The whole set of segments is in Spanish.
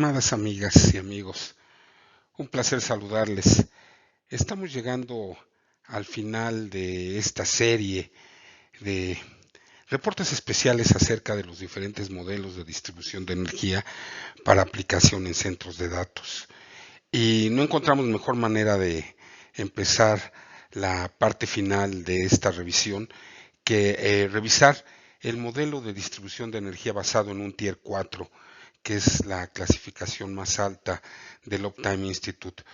Estimadas amigas y amigos, un placer saludarles. Estamos llegando al final de esta serie de reportes especiales acerca de los diferentes modelos de distribución de energía para aplicación en centros de datos. Y no encontramos mejor manera de empezar la parte final de esta revisión que revisar el modelo de distribución de energía basado en un Tier 4, que es la clasificación más alta del Uptime Institute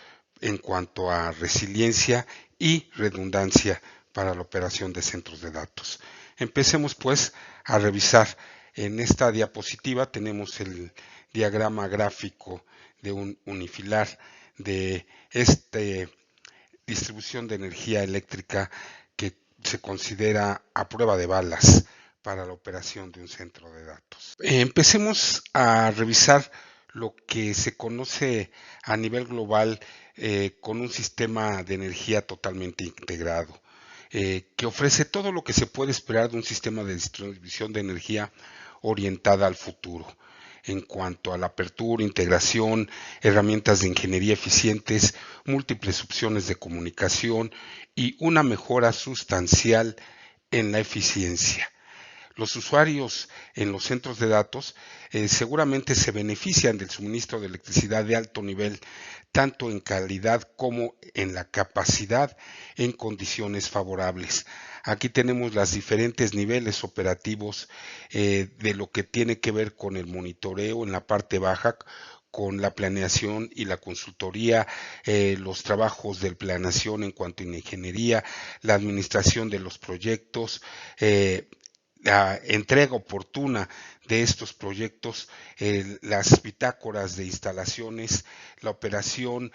en cuanto a resiliencia y redundancia para la operación de centros de datos. Empecemos pues a revisar. En esta diapositiva tenemos el diagrama gráfico de un unifilar de esta distribución de energía eléctrica que se considera a prueba de balas para la operación de un centro de datos. Empecemos a revisar lo que se conoce a nivel global con un sistema de energía totalmente integrado, que ofrece todo lo que se puede esperar de un sistema de distribución de energía orientada al futuro, en cuanto a la apertura, integración, herramientas de ingeniería eficientes, múltiples opciones de comunicación y una mejora sustancial en la eficiencia. Los usuarios en los centros de datos seguramente se benefician del suministro de electricidad de alto nivel, tanto en calidad como en la capacidad en condiciones favorables. Aquí tenemos los diferentes niveles operativos de lo que tiene que ver con el monitoreo en la parte baja, con la planeación y la consultoría, los trabajos de planeación en cuanto a ingeniería, la administración de los proyectos, la entrega oportuna de estos proyectos, las bitácoras de instalaciones, la operación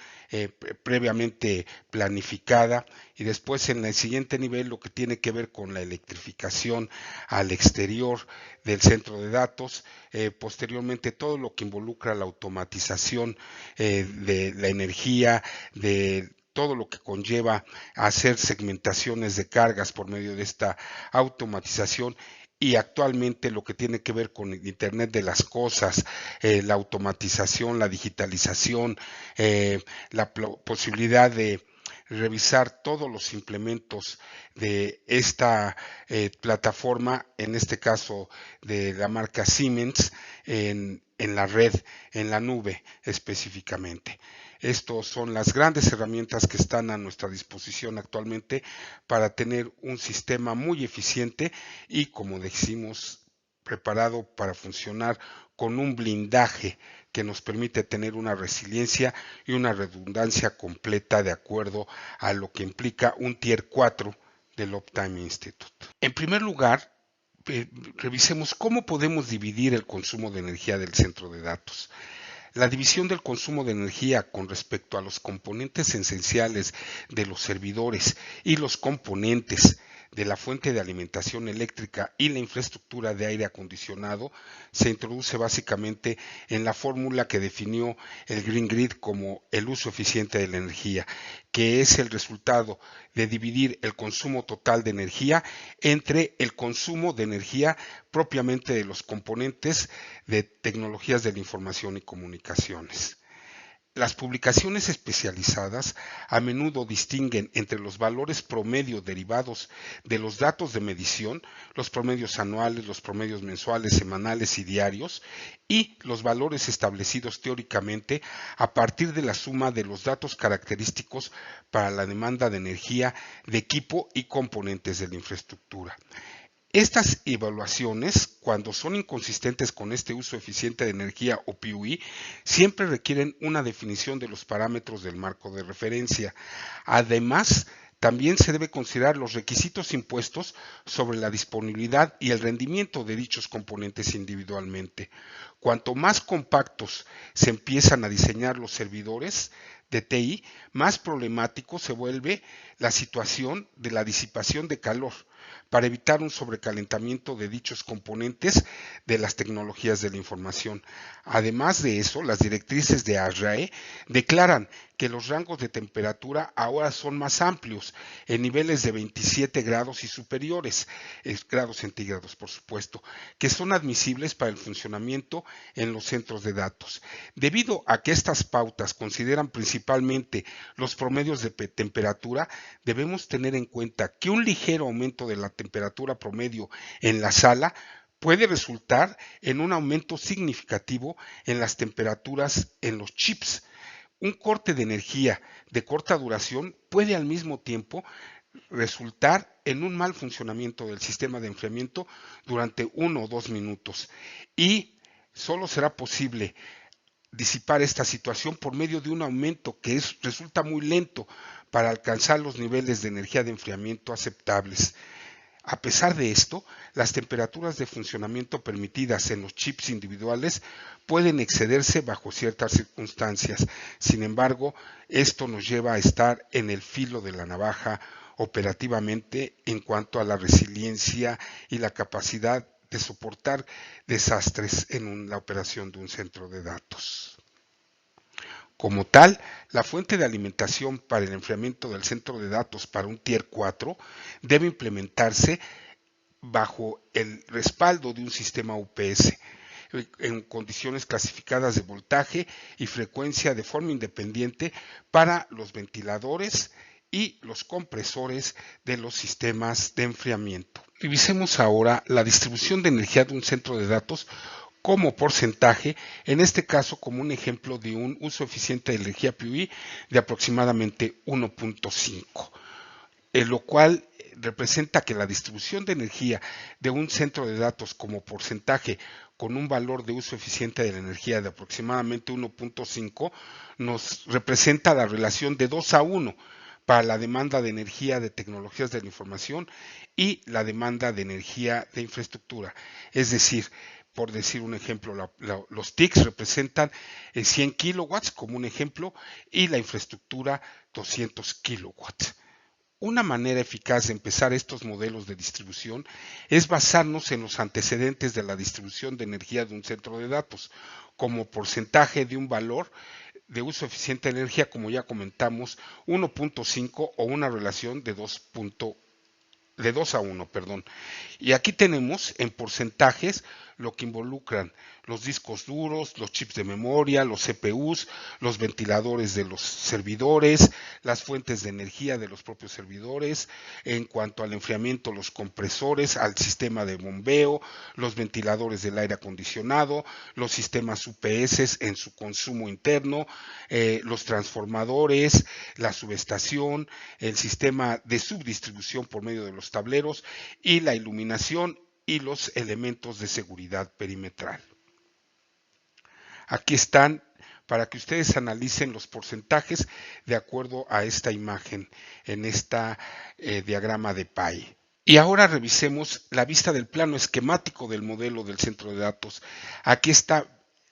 previamente planificada, y después en el siguiente nivel lo que tiene que ver con la electrificación al exterior del centro de datos, posteriormente todo lo que involucra la automatización de la energía, de todo lo que conlleva a hacer segmentaciones de cargas por medio de esta automatización, y actualmente lo que tiene que ver con el Internet de las cosas, la automatización, la digitalización, la posibilidad de revisar todos los implementos de esta plataforma, en este caso de la marca Siemens, en la red, en la nube específicamente. Estas son las grandes herramientas que están a nuestra disposición actualmente para tener un sistema muy eficiente y, como decimos, preparado para funcionar con un blindaje que nos permite tener una resiliencia y una redundancia completa de acuerdo a lo que implica un Tier 4 del Uptime Institute. En primer lugar, revisemos cómo podemos dividir el consumo de energía del centro de datos. La división del consumo de energía con respecto a los componentes esenciales de los servidores y los componentes de la fuente de alimentación eléctrica y la infraestructura de aire acondicionado se introduce básicamente en la fórmula que definió el Green Grid como el uso eficiente de la energía, que es el resultado de dividir el consumo total de energía entre el consumo de energía propiamente de los componentes de tecnologías de la información y comunicaciones. Las publicaciones especializadas a menudo distinguen entre los valores promedio derivados de los datos de medición, los promedios anuales, los promedios mensuales, semanales y diarios, y los valores establecidos teóricamente a partir de la suma de los datos característicos para la demanda de energía de equipo y componentes de la infraestructura. Estas evaluaciones, cuando son inconsistentes con este uso eficiente de energía o PUE, siempre requieren una definición de los parámetros del marco de referencia. Además, también se debe considerar los requisitos impuestos sobre la disponibilidad y el rendimiento de dichos componentes individualmente. Cuanto más compactos se empiezan a diseñar los servidores de TI, más problemático se vuelve la situación de la disipación de calor, para evitar un sobrecalentamiento de dichos componentes de las tecnologías de la información. Además de eso, las directrices de ASRAE declaran que los rangos de temperatura ahora son más amplios, en niveles de 27 grados y superiores, grados centígrados por supuesto, que son admisibles para el funcionamiento en los centros de datos. Debido a que estas pautas consideran principalmente los promedios de temperatura, debemos tener en cuenta que un ligero aumento de la temperatura promedio en la sala puede resultar en un aumento significativo en las temperaturas en los chips. Un corte de energía de corta duración puede al mismo tiempo resultar en un mal funcionamiento del sistema de enfriamiento durante 1 o 2 minutos y solo será posible disipar esta situación por medio de un aumento que resulta muy lento para alcanzar los niveles de energía de enfriamiento aceptables. A pesar de esto, las temperaturas de funcionamiento permitidas en los chips individuales pueden excederse bajo ciertas circunstancias. Sin embargo, esto nos lleva a estar en el filo de la navaja operativamente en cuanto a la resiliencia y la capacidad de soportar desastres en la operación de un centro de datos. Como tal, la fuente de alimentación para el enfriamiento del centro de datos para un Tier 4 debe implementarse bajo el respaldo de un sistema UPS en condiciones clasificadas de voltaje y frecuencia de forma independiente para los ventiladores y los compresores de los sistemas de enfriamiento. Revisemos ahora la distribución de energía de un centro de datos como porcentaje, en este caso como un ejemplo de un uso eficiente de energía PUE de aproximadamente 1.5, lo cual representa que la distribución de energía de un centro de datos como porcentaje con un valor de uso eficiente de la energía de aproximadamente 1.5 nos representa la relación de 2 a 1 para la demanda de energía de tecnologías de la información y la demanda de energía de infraestructura. Es decir, por decir un ejemplo, los TICs representan 100 kilowatts como un ejemplo y la infraestructura 200 kilowatts. Una manera eficaz de empezar estos modelos de distribución es basarnos en los antecedentes de la distribución de energía de un centro de datos, como porcentaje de un valor de uso eficiente de energía, como ya comentamos, 1.5 o una relación de 2 a 1, perdón. Y aquí tenemos en porcentajes lo que involucran los discos duros, los chips de memoria, los CPUs, los ventiladores de los servidores, las fuentes de energía de los propios servidores, en cuanto al enfriamiento, los compresores, al sistema de bombeo, los ventiladores del aire acondicionado, los sistemas UPS en su consumo interno, los transformadores, la subestación, el sistema de subdistribución por medio de los tableros y la iluminación y los elementos de seguridad perimetral. Aquí están para que ustedes analicen los porcentajes de acuerdo a esta imagen en esta diagrama de pie. Y ahora revisemos la vista del plano esquemático del modelo del centro de datos. Aquí está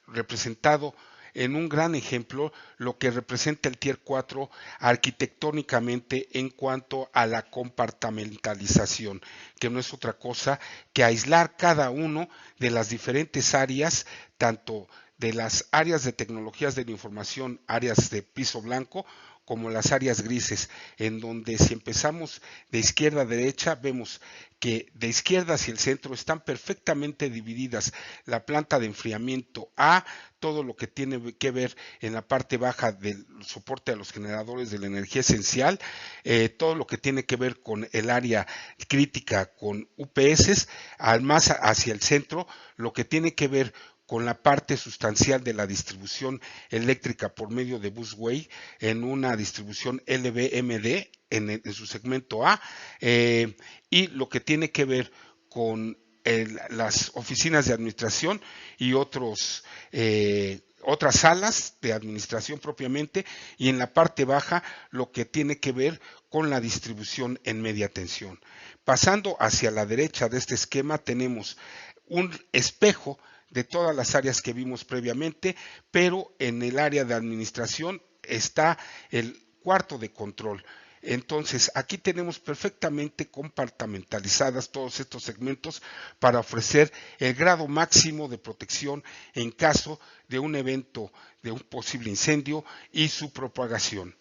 representado en un gran ejemplo lo que representa el Tier 4 arquitectónicamente en cuanto a la compartimentalización, que no es otra cosa que aislar cada uno de las diferentes áreas, tanto de las áreas de tecnologías de la información, áreas de piso blanco, como las áreas grises, en donde si empezamos de izquierda a derecha, vemos que de izquierda hacia el centro están perfectamente divididas la planta de enfriamiento A, todo lo que tiene que ver en la parte baja del soporte a los generadores de la energía esencial, todo lo que tiene que ver con el área crítica con UPS, al más hacia el centro, lo que tiene que ver con la parte sustancial de la distribución eléctrica por medio de busway en una distribución LVMD en su segmento A, y lo que tiene que ver con las oficinas de administración y otras salas de administración propiamente, y en la parte baja lo que tiene que ver con la distribución en media tensión. Pasando hacia la derecha de este esquema tenemos un espejo de todas las áreas que vimos previamente, pero en el área de administración está el cuarto de control. Entonces, aquí tenemos perfectamente compartimentalizadas todos estos segmentos para ofrecer el grado máximo de protección en caso de un evento, de un posible incendio y su propagación.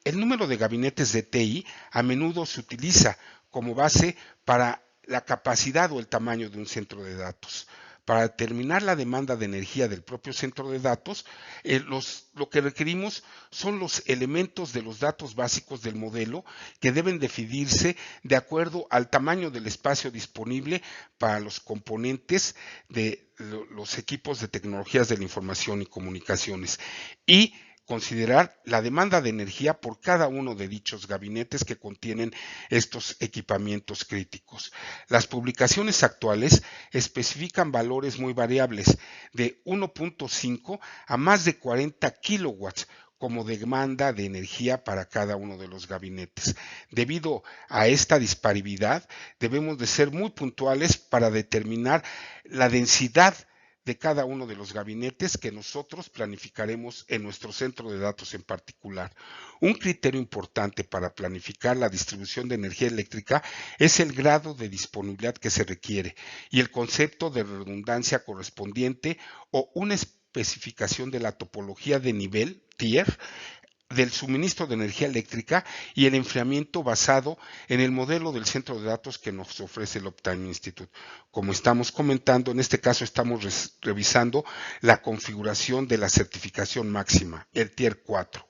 El número de gabinetes de TI a menudo se utiliza como base para la capacidad o el tamaño de un centro de datos. Para determinar la demanda de energía del propio centro de datos, lo que requerimos son los elementos de los datos básicos del modelo que deben definirse de acuerdo al tamaño del espacio disponible para los componentes de los equipos de tecnologías de la información y comunicaciones y considerar la demanda de energía por cada uno de dichos gabinetes que contienen estos equipamientos críticos. Las publicaciones actuales especifican valores muy variables, de 1.5 a más de 40 kilowatts como demanda de energía para cada uno de los gabinetes. Debido a esta disparidad, debemos de ser muy puntuales para determinar la densidad de cada uno de los gabinetes que nosotros planificaremos en nuestro centro de datos en particular. Un criterio importante para planificar la distribución de energía eléctrica es el grado de disponibilidad que se requiere y el concepto de redundancia correspondiente o una especificación de la topología de nivel, tier, del suministro de energía eléctrica y el enfriamiento basado en el modelo del centro de datos que nos ofrece el Uptime Institute. Como estamos comentando, en este caso estamos revisando la configuración de la certificación máxima, el Tier 4.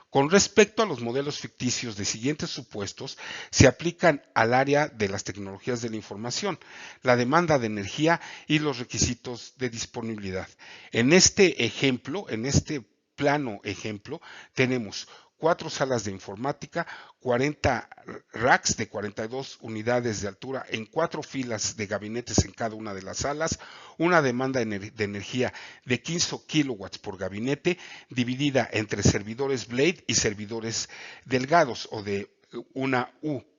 Con respecto a los modelos ficticios de siguientes supuestos, se aplican al área de las tecnologías de la información, la demanda de energía y los requisitos de disponibilidad. En este ejemplo, en este plano ejemplo, tenemos 4 salas de informática, 40 racks de 42 unidades de altura en 4 filas de gabinetes en cada una de las salas, una demanda de energía de 15 kilowatts por gabinete, dividida entre servidores Blade y servidores delgados o de una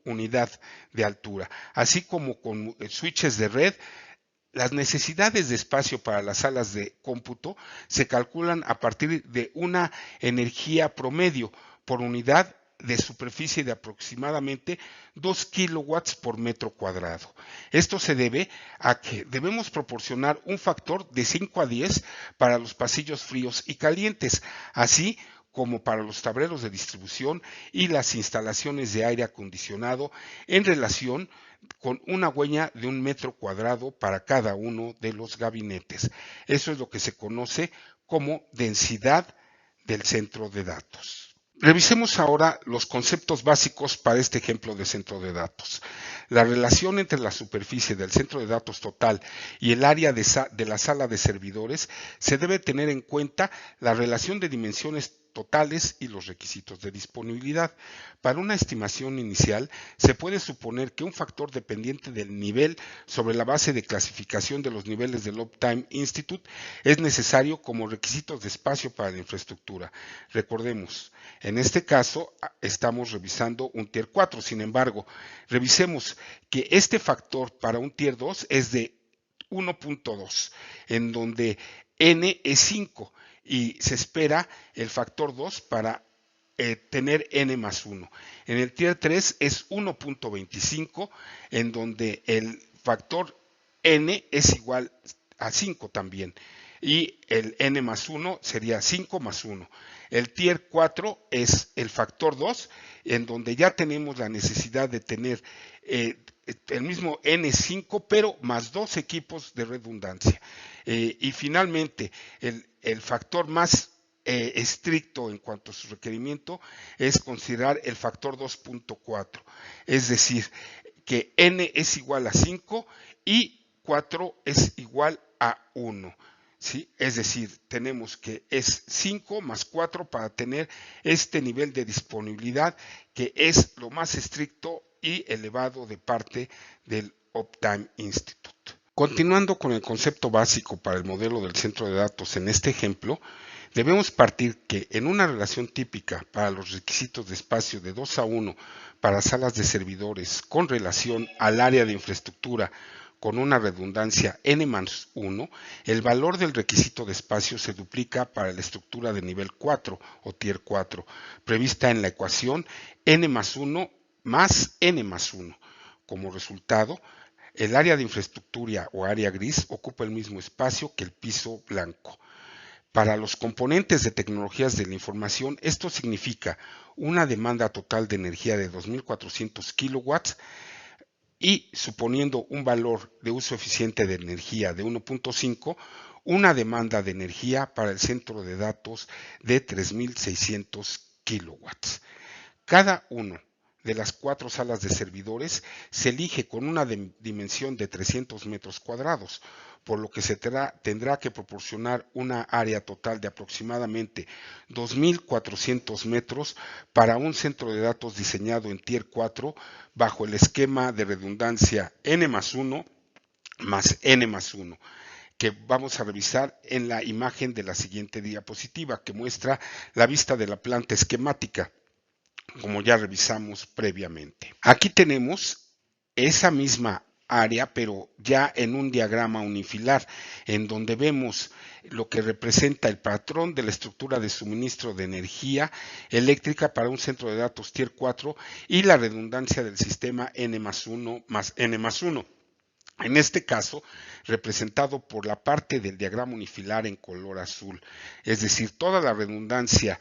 unidad de altura, así como con switches de red. Las necesidades de espacio para las salas de cómputo se calculan a partir de una energía promedio por unidad de superficie de aproximadamente 2 kilowatts por metro cuadrado. Esto se debe a que debemos proporcionar un factor de 5 a 10 para los pasillos fríos y calientes, así como para los tableros de distribución y las instalaciones de aire acondicionado en relación con una huella de 1 metro cuadrado para cada uno de los gabinetes. Eso es lo que se conoce como densidad del centro de datos. Revisemos ahora los conceptos básicos para este ejemplo de centro de datos. La relación entre la superficie del centro de datos total y el área de la sala de servidores se debe tener en cuenta la relación de dimensiones totales y los requisitos de disponibilidad. Para una estimación inicial, se puede suponer que un factor dependiente del nivel sobre la base de clasificación de los niveles del Uptime Institute es necesario como requisitos de espacio para la infraestructura. Recordemos, en este caso estamos revisando un Tier 4, sin embargo, revisemos que este factor para un Tier 2 es de 1.2, en donde n es 5 y se espera el factor 2 para tener n más 1. En el Tier 3 es 1.25, en donde el factor n es igual a 5 también. Y el n más 1 sería 5 más 1. El Tier 4 es el factor 2, en donde ya tenemos la necesidad de tener el mismo N5, pero más 2 equipos de redundancia. Y finalmente, el factor más estricto en cuanto a su requerimiento es considerar el factor 2.4, es decir, que N es igual a 5 y 4 es igual a 1. ¿Sí? Es decir, tenemos que es 5 más 4 para tener este nivel de disponibilidad que es lo más estricto y elevado de parte del Uptime Institute. Continuando con el concepto básico para el modelo del centro de datos en este ejemplo, debemos partir que en una relación típica para los requisitos de espacio de 2 a 1 para salas de servidores con relación al área de infraestructura con una redundancia n+1, el valor del requisito de espacio se duplica para la estructura de nivel 4 o tier 4, prevista en la ecuación n+1 más n+1. Como resultado, el área de infraestructura o área gris ocupa el mismo espacio que el piso blanco. Para los componentes de tecnologías de la información, esto significa una demanda total de energía de 2.400 kilowatts y, suponiendo un valor de uso eficiente de energía de 1.5, una demanda de energía para el centro de datos de 3.600 kilowatts. Cada uno de las 4 salas de servidores se elige con una dimensión de 300 metros cuadrados, por lo que se tendrá que proporcionar una área total de aproximadamente 2.400 metros para un centro de datos diseñado en Tier 4 bajo el esquema de redundancia n+1 más n+1, que vamos a revisar en la imagen de la siguiente diapositiva, que muestra la vista de la planta esquemática, como ya revisamos previamente. Aquí tenemos esa misma área, pero ya en un diagrama unifilar, en donde vemos lo que representa el patrón de la estructura de suministro de energía eléctrica para un centro de datos Tier 4 y la redundancia del sistema n+1 más n+1. En este caso, representado por la parte del diagrama unifilar en color azul, es decir, toda la redundancia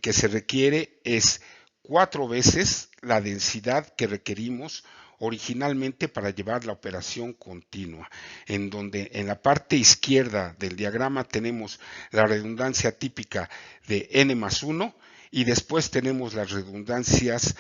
que se requiere es 4 veces la densidad que requerimos originalmente para llevar la operación continua, en donde en la parte izquierda del diagrama tenemos la redundancia típica de n+1 y después tenemos las redundancias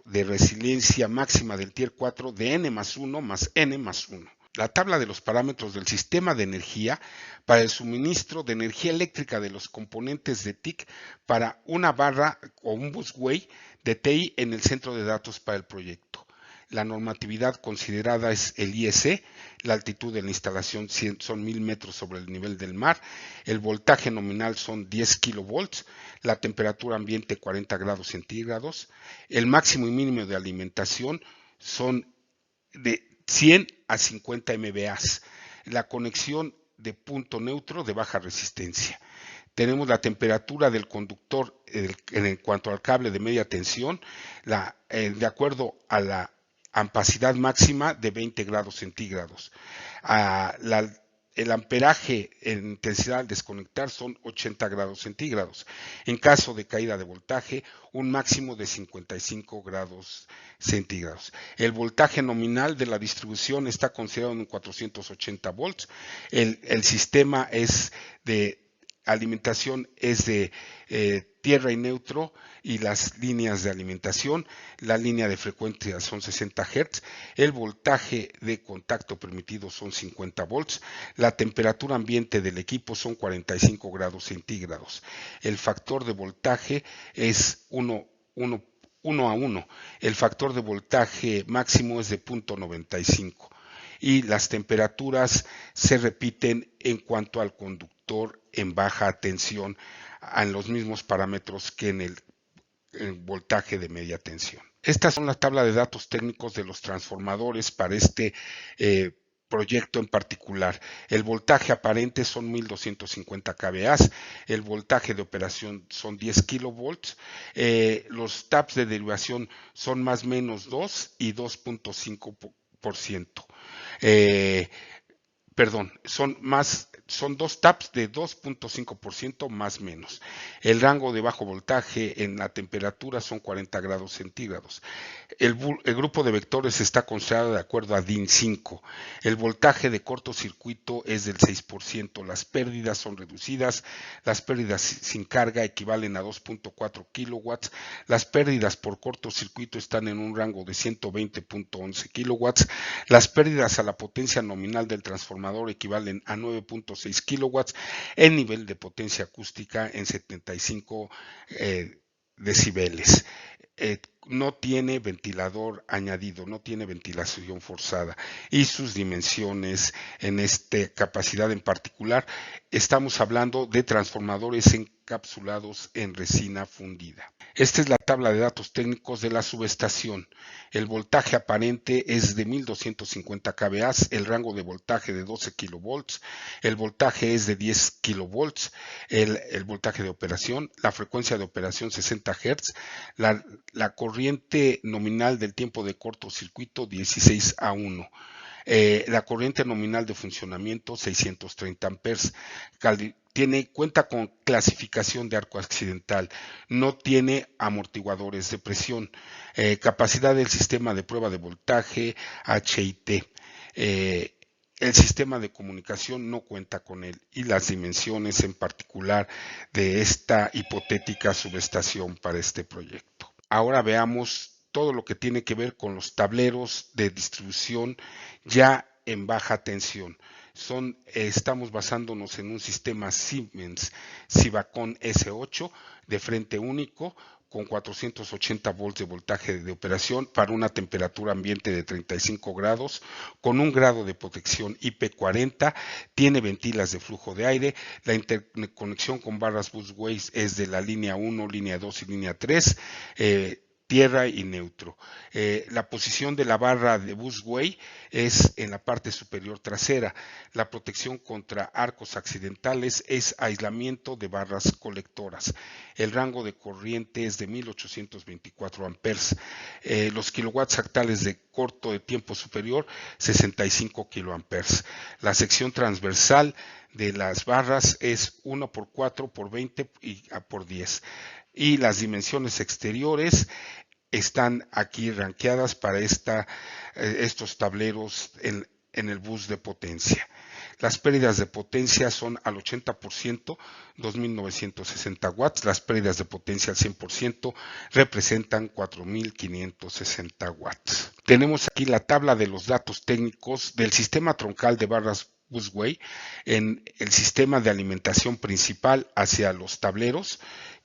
de resiliencia máxima del Tier 4 de n+1 más n+1. La tabla de los parámetros del sistema de energía para el suministro de energía eléctrica de los componentes de TIC para una barra o un busway de TI en el centro de datos para el proyecto. La normatividad considerada es el IEC, la altitud de la instalación son 1000 metros sobre el nivel del mar, el voltaje nominal son 10 kilovolts, la temperatura ambiente 40 grados centígrados, el máximo y mínimo de alimentación son de 100 a 50 MVAs, la conexión de punto neutro de baja resistencia. Tenemos la temperatura del conductor en cuanto al cable de media tensión, de acuerdo a la ampacidad máxima de 20 grados centígrados. El amperaje en intensidad al desconectar son 80 grados centígrados. En caso de caída de voltaje, un máximo de 55 grados centígrados. El voltaje nominal de la distribución está considerado en 480 volts. El sistema es de alimentación es de tierra y neutro y las líneas de alimentación, la línea de frecuencia son 60 Hz, el voltaje de contacto permitido son 50 volts, la temperatura ambiente del equipo son 45 grados centígrados, el factor de voltaje es 1 a 1, el factor de voltaje máximo es de 0.95 y las temperaturas se repiten en cuanto al conductor en baja tensión en los mismos parámetros que en el voltaje de media tensión. Estas son las tablas de datos técnicos de los transformadores para este proyecto en particular. El voltaje aparente son 1250 kVA, el voltaje de operación son 10 kilovolts, los taps de derivación son más o menos 2 y 2.5%. Son 2 taps de 2.5% más menos. El rango de bajo voltaje en la temperatura son 40 grados centígrados. El grupo de vectores está considerado de acuerdo a DIN 5. El voltaje de cortocircuito es del 6%. Las pérdidas son reducidas. Las pérdidas sin carga equivalen a 2.4 kilowatts. Las pérdidas por cortocircuito están en un rango de 120.11 kilowatts. Las pérdidas a la potencia nominal del transformador equivalen a 9.6 kilowatts, el nivel de potencia acústica en 75 decibeles. No tiene ventilador añadido, no tiene ventilación forzada y sus dimensiones en esta capacidad en particular, estamos hablando de transformadores en encapsulados en resina fundida. Esta es la tabla de datos técnicos de la subestación. El voltaje aparente es de 1250 kVA, el rango de voltaje de 12 kV, el voltaje es de 10 kV, el voltaje de operación, la frecuencia de operación 60 Hz, la corriente nominal del tiempo de cortocircuito 16 a 1. La corriente nominal de funcionamiento 630 amperes, cuenta con clasificación de arco accidental, no tiene amortiguadores de presión, capacidad del sistema de prueba de voltaje HIT. El sistema de comunicación no cuenta con él y las dimensiones en particular de esta hipotética subestación para este proyecto. Ahora veamos todo lo que tiene que ver con los tableros de distribución ya en baja tensión. Estamos basándonos en un sistema Siemens Sivacon S8 de frente único con 480 volts de voltaje de operación para una temperatura ambiente de 35 grados, con un grado de protección IP40, tiene ventilas de flujo de aire, la interconexión con barras busway es de la línea 1, línea 2 y línea 3, tierra y neutro. La posición de la barra de busway es en la parte superior trasera. La protección contra arcos accidentales es aislamiento de barras colectoras. El rango de corriente es de 1824 amperes. Los kilowatts actuales de corto de tiempo superior 65 kiloamperes. La sección transversal de las barras es 1 por 4 por 20 y por 10. Y las dimensiones exteriores están aquí rankeadas para estos tableros en el bus de potencia. Las pérdidas de potencia son al 80%, 2.960 watts. Las pérdidas de potencia al 100% representan 4.560 watts. Tenemos aquí la tabla de los datos técnicos del sistema troncal de barras busway en el sistema de alimentación principal hacia los tableros,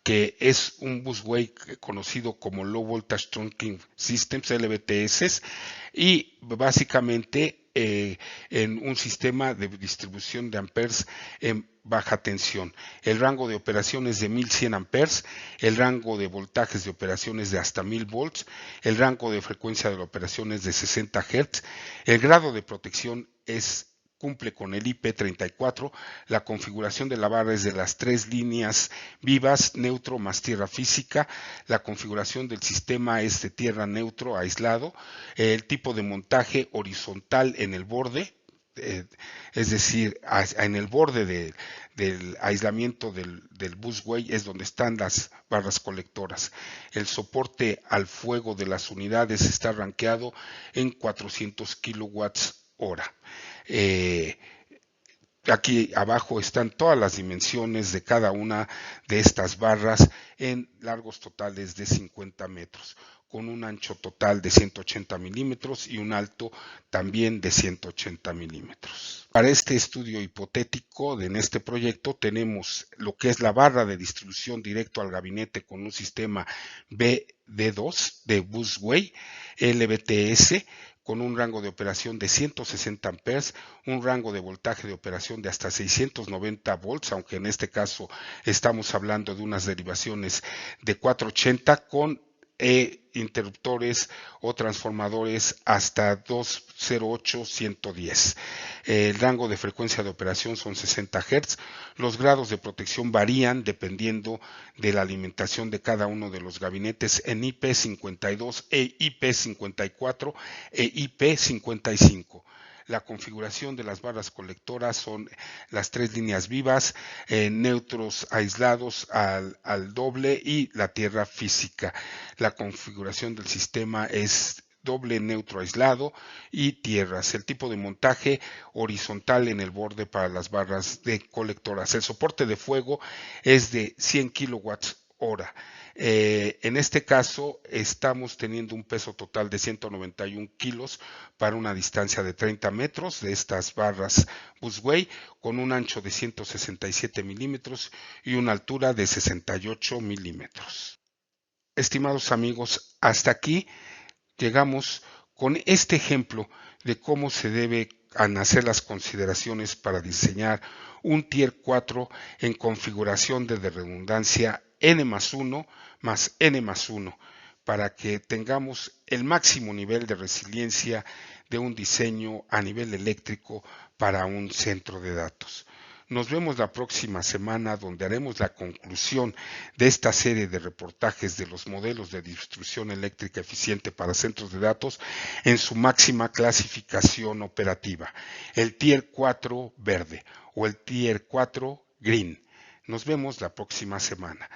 que es un busway conocido como Low Voltage Trunking Systems, LVTS, y básicamente en un sistema de distribución de amperes en baja tensión. El rango de operación es de 1100 amperes, el rango de voltajes de operación es de hasta 1000 volts, el rango de frecuencia de la operación es de 60 Hz, el grado de protección cumple con el IP34, la configuración de la barra es de las 3 líneas vivas, neutro más tierra física, la configuración del sistema es de tierra neutro aislado, el tipo de montaje horizontal en el borde, es decir, en el borde del aislamiento del busway es donde están las barras colectoras. El soporte al fuego de las unidades está rankeado en 400 kilowatts hora. Aquí abajo están todas las dimensiones de cada una de estas barras en largos totales de 50 metros, con un ancho total de 180 milímetros y un alto también de 180 milímetros. Para este estudio hipotético en este proyecto tenemos lo que es la barra de distribución directo al gabinete con un sistema BD2 de busway LVTS con un rango de operación de 160 amperes, un rango de voltaje de operación de hasta 690 volts, aunque en este caso estamos hablando de unas derivaciones de 480 con interruptores o transformadores hasta 208-110. El rango de frecuencia de operación son 60 Hz. Los grados de protección varían dependiendo de la alimentación de cada uno de los gabinetes en IP52, IP54 e IP55. La configuración de las barras colectoras son las 3 líneas vivas, neutros aislados al doble y la tierra física. La configuración del sistema es doble neutro aislado y tierras. El tipo de montaje horizontal en el borde para las barras de colectoras. El soporte de fuego es de 100 kilowatts hora. En este caso estamos teniendo un peso total de 191 kilos para una distancia de 30 metros de estas barras busway con un ancho de 167 milímetros y una altura de 68 milímetros. Estimados amigos, hasta aquí llegamos con este ejemplo de cómo se debe hacer las consideraciones para diseñar un Tier 4 en configuración de redundancia n+1 más n+1 para que tengamos el máximo nivel de resiliencia de un diseño a nivel eléctrico para un centro de datos. Nos vemos la próxima semana donde haremos la conclusión de esta serie de reportajes de los modelos de distribución eléctrica eficiente para centros de datos en su máxima clasificación operativa, el Tier 4 verde o el Tier 4 green. Nos vemos la próxima semana.